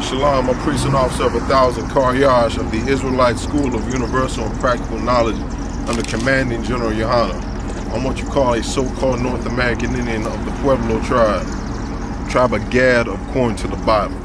Shalom, I'm priest and officer of 1,000 Karyash of the Israelite School of Universal and Practical Knowledge under Commanding General Yohana. I'm what you call a so-called North American Indian of the Pueblo tribe of Gad according to the Bible.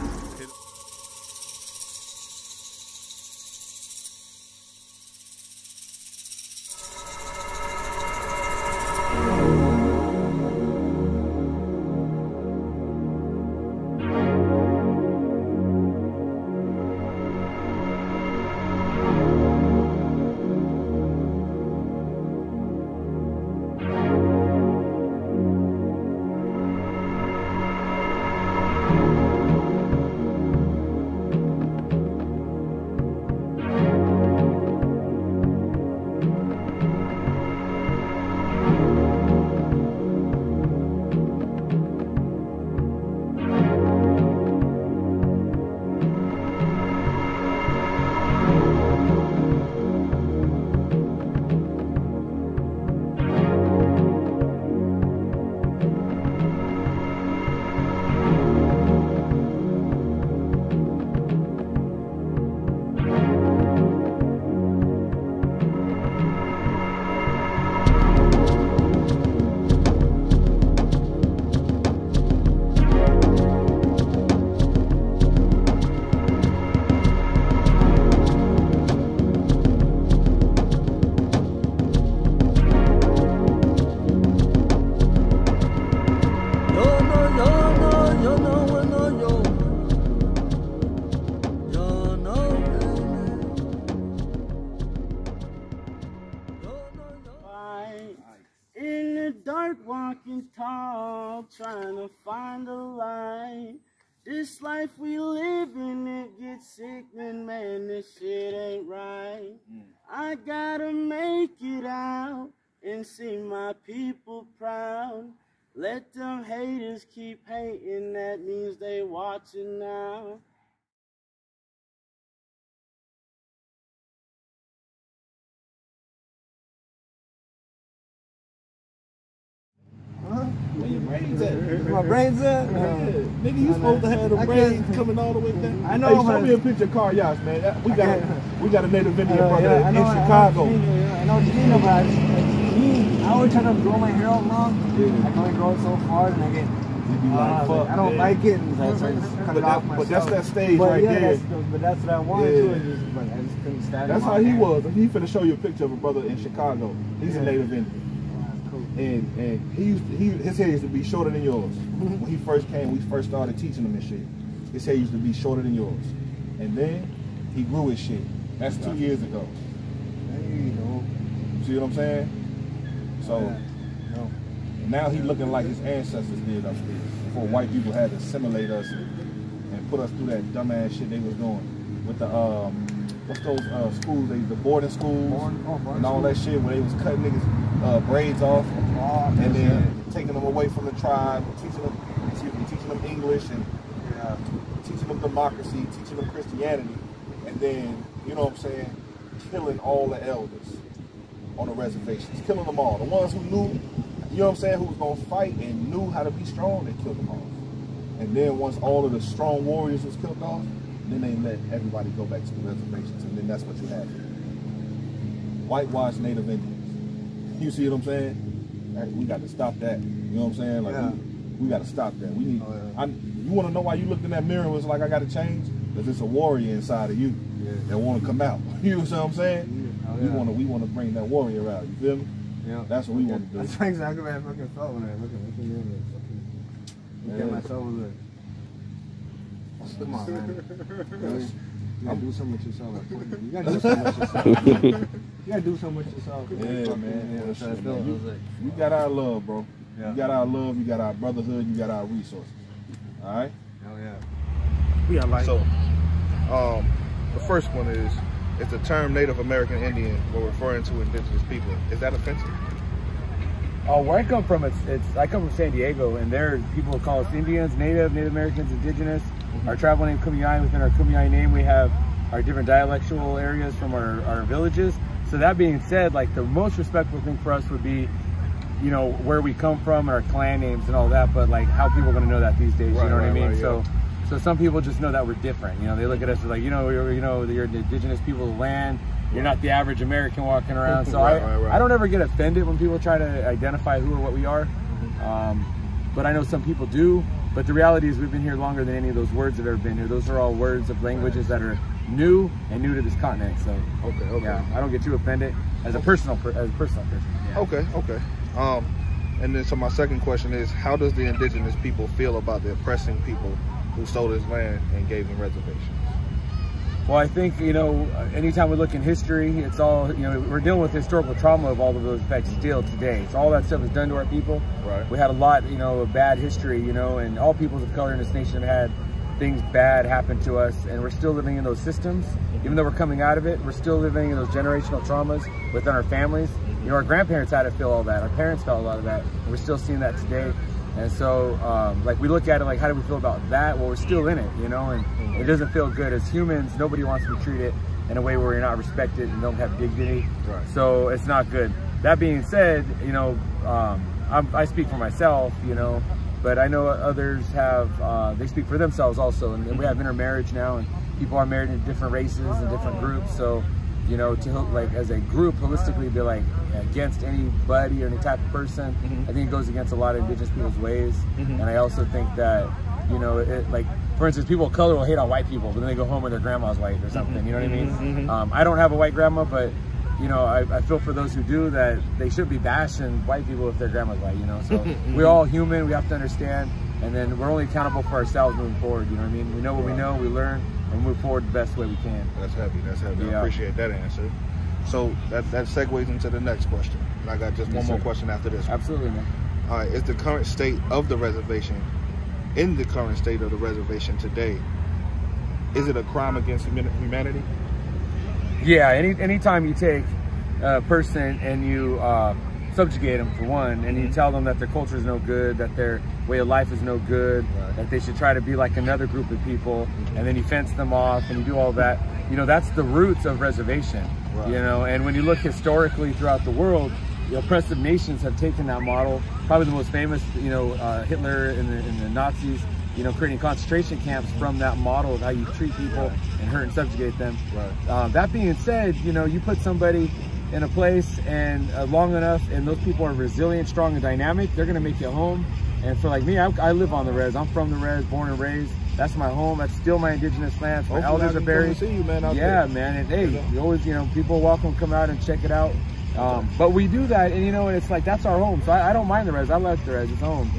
Trying to find a light. This life we live in, it gets sick, and man, this shit ain't right. I gotta make it out and see my people proud. Let them haters keep hating, that means they watching now. Where your braids at? My braids at? Nigga, you supposed to have the braids coming all the way down. I know. Hey, show me a picture of Karyash, man. We got a native Indian brother in Chicago. I know what you mean, but I always try to grow my hair out long. I can only grow it so far, and I get. I don't like it, and so I just cut it off myself. But that's that stage right there. But that's what I wanted to. But I just couldn't stand it. That's how he was. He finna show you a picture of a brother in Chicago. He's a native Indian. And his hair used to be shorter than yours. When he first came, we first started teaching him his shit. His hair used to be shorter than yours. And then he grew his shit. That's 2 years ago. There you go. See what I'm saying? So now he looking like his ancestors did up there. Before white people had to assimilate us and put us through that dumbass shit they was doing with the what's those schools? The boarding schools and all that shit where they was cutting niggas braids off and then taking them away from the tribe, teaching them English and teaching them democracy, teaching them Christianity, and then you know what I'm saying, killing all the elders on the reservations, killing them all. The ones who knew, you know what I'm saying, who was gonna fight and knew how to be strong, they killed them all. And then once all of the strong warriors was killed off, then they let everybody go back to the reservations, and then that's what you have. Whitewashed Native Indians. You see what I'm saying? We got to stop that. You know what I'm saying? Like we got to stop that. We need. You want to know why you looked in that mirror and was like, I got to change? Because it's a warrior inside of you that want to come out. You know what I'm saying? We want to bring that warrior out. You feel me? Yeah. That's what we want to do. That's exactly what I fucking felt when I look at myself and like. Come on, man. You gotta do something with yourself. You gotta do something with yourself. You gotta do something with yourself. Yeah, man. You got our love, bro. You got our love. You got our brotherhood. You got our resources. All right? Hell yeah. We got like. So, the first one is the term Native American Indian we're referring to indigenous people. Is that offensive? Oh, where I come from, I come from San Diego, and there people call us Indians, Native Americans, Indigenous. Our tribal name Kumeyaay. Within our Kumeyaay name, we have our different dialectual areas from our villages. So that being said, like the most respectful thing for us would be, you know, where we come from, our clan names and all that. But like how people are going to know that these days, you know what I mean? So some people just know that we're different. You know, they look at us like, you're the indigenous people of the land. You're not the average American walking around. So I don't ever get offended when people try to identify who or what we are. But I know some people do. But the reality is we've been here longer than any of those words have ever been here. Those are all words of languages that are new to this continent. So yeah, I don't get too offended as a personal person. Yeah. Okay. And then so my second question is, how does the indigenous people feel about the oppressing people who stole this land and gave them reservations? Well, I think, anytime we look in history, it's all, we're dealing with historical trauma of all of those effects still today. So all that stuff is done to our people. Right. We had a lot, of bad history, and all peoples of color in this nation have had things bad happen to us, and we're still living in those systems. Even though we're coming out of it, we're still living in those generational traumas within our families. Our grandparents had to feel all that. Our parents felt a lot of that. And we're still seeing that today. And so, we look at it like, how do we feel about that? Well, we're still in it, and it doesn't feel good. As humans, nobody wants to be treated in a way where you're not respected and don't have dignity. Right. So it's not good. That being said, I speak for myself, but I know others have, they speak for themselves also. And we have intermarriage now, and people are married in different races and different groups. So, to as a group holistically be like against anybody or any type of person, I think it goes against a lot of indigenous people's ways. And I also think that, for instance, people of color will hate on white people, but then they go home and their grandma's white or something, you know what I mean? I don't have a white grandma, but I feel for those who do that they shouldn't be bashing white people if their grandma's white, So we're all human, we have to understand, and then we're only accountable for ourselves moving forward, you know what I mean? We know what we know, we learn, and move forward the best way we can. That's heavy. Yeah. I appreciate that answer. So that segues into the next question. And I got just one more question after this one. Absolutely, man. All right, is the current state of the reservation, today, is it a crime against humanity? Yeah, anytime you take a person and you subjugate them, for one, and you tell them that their culture is no good, that their way of life is no good, that they should try to be like another group of people, and then you fence them off and you do all that, that's the roots of reservation. And when you look historically throughout the world, the oppressive nations have taken that model. Probably the most famous, Hitler and the Nazis, creating concentration camps from that model of how you treat people and hurt and subjugate them. That being said, you put somebody in a place and long enough, and those people are resilient, strong, and dynamic, they're gonna make you home. And for like me, I live on the res. I'm from the res, born and raised. That's my home. That's still my indigenous land. My elders are buried. See you, man, man. And hey, you always, people are welcome to come out and check it out. But we do that, and and it's like that's our home. So I don't mind the res. I love the res. It's home.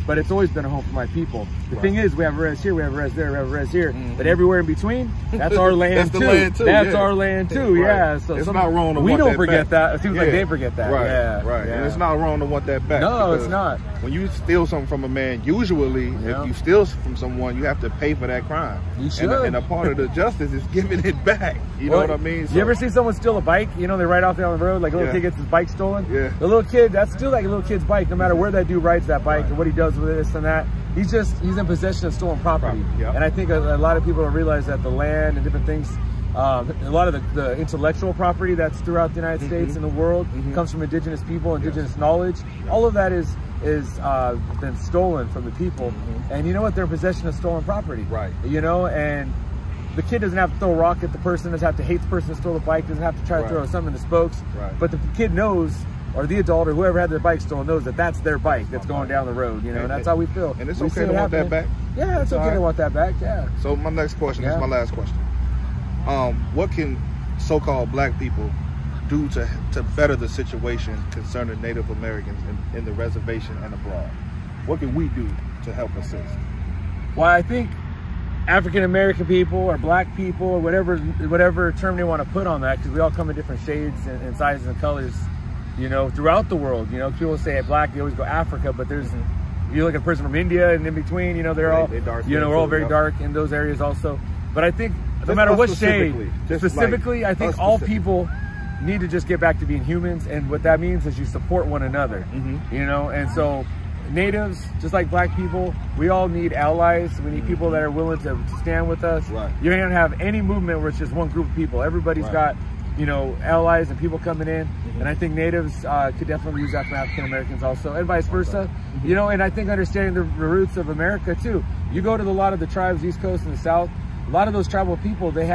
But it's always been a home for my people. The thing is, we have a res here, we have a res there, we have a res here. But everywhere in between, that's our land that's too. The land too. That's our land too. Yeah. So it's not wrong to we want don't that forget back. that. It seems like they forget that. Right. Yeah. And it's not wrong to want that back. No, it's not. When you steal something from a man, usually if you steal from someone, you have to pay for that crime. You should. And a part of the justice is giving it back. You know what I mean? So, you ever see someone steal a bike? They ride off down the road, like a little kid gets his bike stolen. Yeah. The little kid, that's still like a little kid's bike, no matter where that dude rides that bike or what he does with this and that. He's in possession of stolen property. And I think a lot of people don't realize that the land and different things, a lot of the intellectual property that's throughout the United States and the world comes from indigenous people, indigenous knowledge. All of that is been stolen from the people. And you know what? They're in possession of stolen property. And the kid doesn't have to throw a rock at the person, doesn't have to hate the person that stole the bike, doesn't have to try to throw something in the spokes. But the kid knows, or the adult or whoever had their bike stolen knows that that's their bike that's going down the road, and that's how we feel. And it's okay to want that back? Yeah, it's okay to want that back, yeah. So my next question is my last question. What can so-called black people do to better the situation concerning Native Americans in the reservation and abroad? What can we do to help assist? Well, I think African American people or black people or whatever term they want to put on that, because we all come in different shades and sizes and colors, throughout the world. People say black, they always go Africa, but there's you look at a person from India and in between, they're all dark, we're all very dark in those areas also. But I think no matter what shade, specifically, I think all people need to just get back to being humans, and what that means is you support one another. And so natives, just like black people, we all need allies. We need people that are willing to stand with us. You don't have any movement where it's just one group of people. Everybody's got you know, allies and people coming in. And I think natives could definitely use that from African Americans also, and vice versa. You know, and I think understanding the roots of America too. You go to a lot of the tribes, East Coast and the South, a lot of those tribal people, they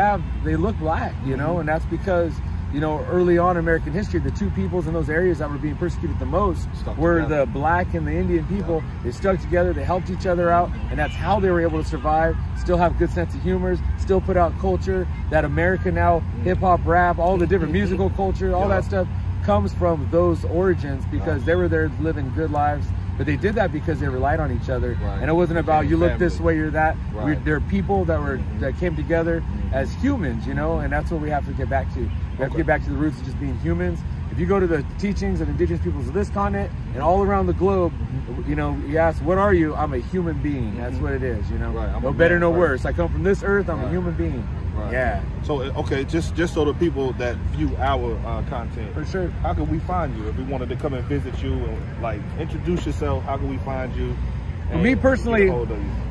look black, you know, and that's because, you know, early on in American history, the two peoples in those areas that were being persecuted the most were the black and the Indian people. They stuck together, they helped each other out, and that's how they were able to survive, still have good sense of humor, still put out culture. That America now, hip hop, rap, all the different musical culture, all that stuff comes from those origins because they were there living good lives. But they did that because they relied on each other, and it wasn't about you look this way, you're that. They're people that came together as humans, you know, and that's what we have to get back to. We have to get back to the roots of just being humans. If you go to the teachings of indigenous peoples of this continent and all around the globe, you know, you ask, what are you? I'm a human being. That's what it is, you know. No better, no worse. I come from this earth, I'm a human being. Yeah. So, okay, just so the people that view our content, for sure, how can we find you? If we wanted to come and visit you and like introduce yourself, how can we find you? Me personally,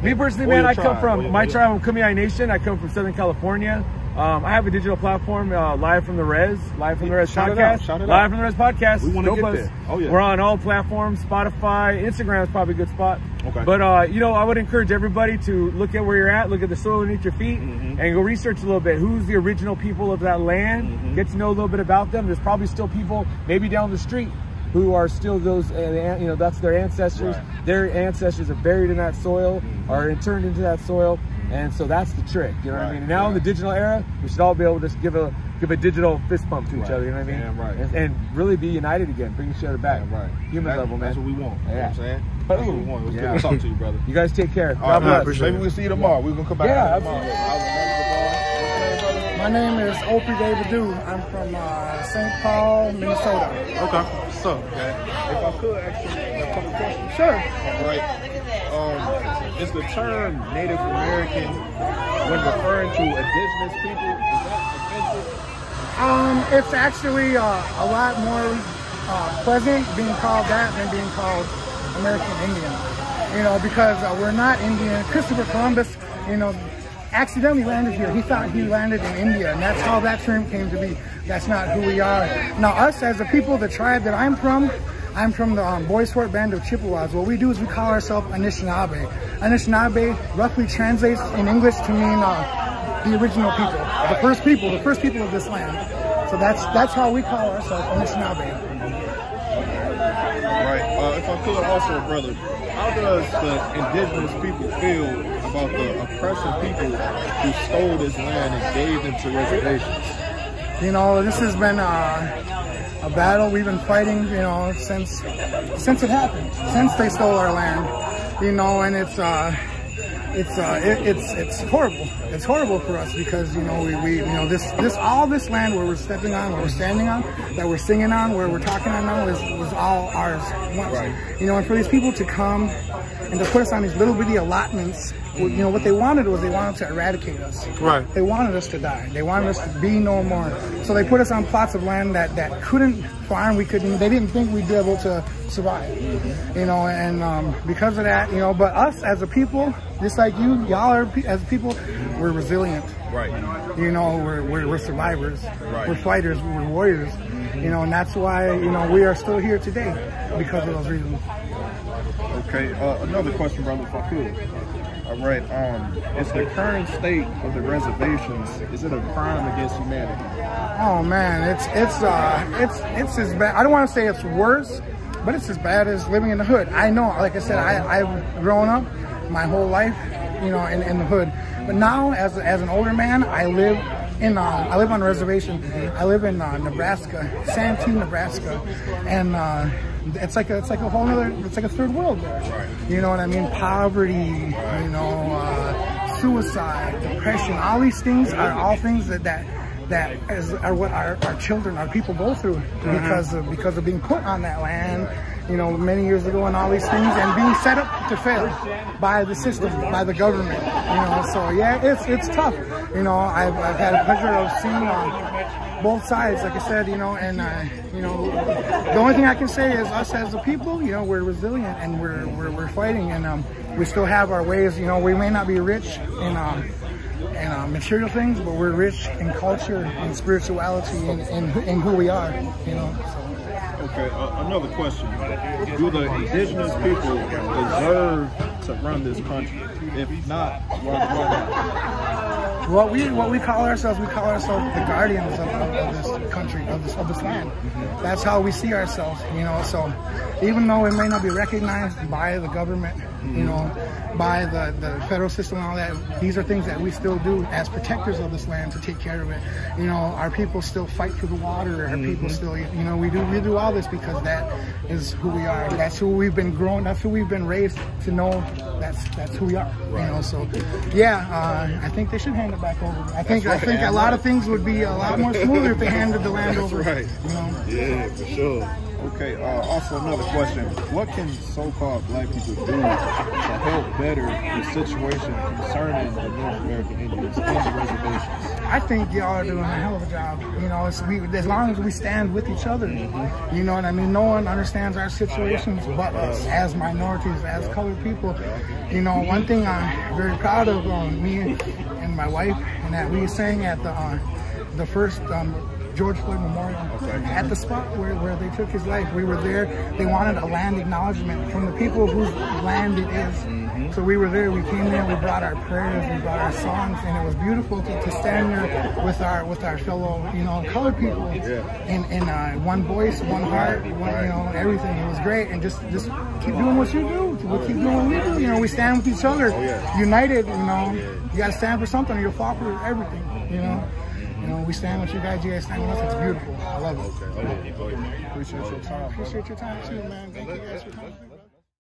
man, I come from my tribe, I'm Kumeyaay Nation. I come from Southern California. I have a digital platform, Live from the Res podcast. Live from the Res podcast. We want to get there. Oh, yeah. We're on all platforms, Spotify, Instagram is probably a good spot. Okay. But, you know, I would encourage everybody to look at where you're at, look at the soil beneath your feet, and go research a little bit. Who's the original people of that land? Get to know a little bit about them. There's probably still people maybe down the street who are still those, you know, that's their ancestors. Their ancestors are buried in that soil, are interned into that soil. And so that's the trick, you know what I mean? And now in the digital era, we should all be able to just give a digital fist bump to each other, you know what I mean? And really be united again, bring each other back. Human level, man. That's what we want. You know what I'm saying? Boom. That's what we want. It was good to talk to you, brother. You guys take care. God bless. Maybe we'll see you tomorrow. We're going to come back. Yeah, absolutely. My name is Opie David. I'm from St. Paul, Minnesota. Okay. What's up, man? If I could ask you a couple questions. Sure. All right. Is the term Native American, when referring to indigenous people, is that offensive? It's actually a lot more pleasant being called that than being called American Indian. You know, because we're not Indian. Christopher Columbus, you know, accidentally landed here. He thought he landed in India, and that's how that term came to be. That's not who we are. Now, us as a people, the tribe that I'm from the Boys Fort Band of Chippewas. What we do is we call ourselves Anishinaabe. Anishinaabe roughly translates in English to mean the original people, the first people of this land. So that's how we call ourselves, Anishinaabe. Right. If I could also, brother, how does the indigenous people feel about the oppressive people who stole this land and gave them to reservations? You know, this has been a battle we've been fighting, you know, since it happened, since they stole our land, you know, and it's horrible. It's horrible for us because, you know, we you know, all this land where we're stepping on, where we're standing on, that we're singing on, where we're talking on now was all ours once. You know, and for these people to come and to put us on these little bitty allotments, you know, what they wanted was they wanted to eradicate us. They wanted us to die. They wanted us to be no more. So they put us on plots of land that couldn't farm. They didn't think we'd be able to survive. You know, and because of that, you know, but us as a people, just like y'all are as people, we're resilient. You know, we're survivors. We're fighters. We're warriors. You know, and that's why, you know, we are still here today because of those reasons. Okay. Another question, brother, if I could. All right. Is the current state of the reservations, is it a crime against humanity? Oh man, it's as bad. I don't want to say it's worse, but it's as bad as living in the hood. I know, like I said, I've grown up my whole life, you know, in the hood. But now, as an older man, I live on a reservation. I live in Nebraska, Santee, Nebraska, and it's like a whole other, it's like a third world there. You know what I mean? Poverty, you know, suicide, depression. All these things are all things that are what our children, our people go through because of being put on that land, you know, many years ago, and all these things, and being set up to fail by the system, by the government, you know. So yeah, it's tough. You know, I've had a pleasure of seeing both sides, like I said, you know, and you know, the only thing I can say is us as a people, you know, we're resilient and we're fighting, and we still have our ways. You know, we may not be rich in material things, but we're rich in culture and spirituality and who we are, you know. So. Okay, another question. Do the indigenous people deserve to run this country? If not, why not? What we call ourselves the guardians of this country, of this land. That's how we see ourselves, you know. So even though it may not be recognized by the government, you know, by the federal system and all that, these are things that we still do as protectors of this land to take care of it. You know, our people still fight for the water. Our people still, you know, we do all this because that is who we are. That's who we've been grown. That's who we've been raised to know. That's who we are. Right. You know, so yeah, I think they should hand it back over. I think a lot of things would be a lot more smoother if they handed the land over. Right. You know? Yeah, for sure. Okay, also another question. What can so-called black people do to help better the situation concerning the North American Indians and the reservations? I think y'all are doing a hell of a job. You know, as long as we stand with each other, you know what I mean? No one understands our situations but us as minorities, as colored people. You know, one thing I'm very proud of, me and my wife, and that we sang at the first George Floyd Memorial, at the spot where they took his life. We were there. They wanted a land acknowledgement from the people whose land it is. So we were there. We came there. We brought our prayers. We brought our songs, and it was beautiful to stand there with our fellow, you know, colored people in one voice, one heart, you know, everything. It was great. And just keep doing what you do. We'll keep doing what we do. You know, we stand with each other, united. You know, you got to stand for something, or you'll fall for everything. You know. You know, we stand with you guys stand with us. It's beautiful. I love it. Appreciate your time. Appreciate your time too, man. Thank you guys for coming.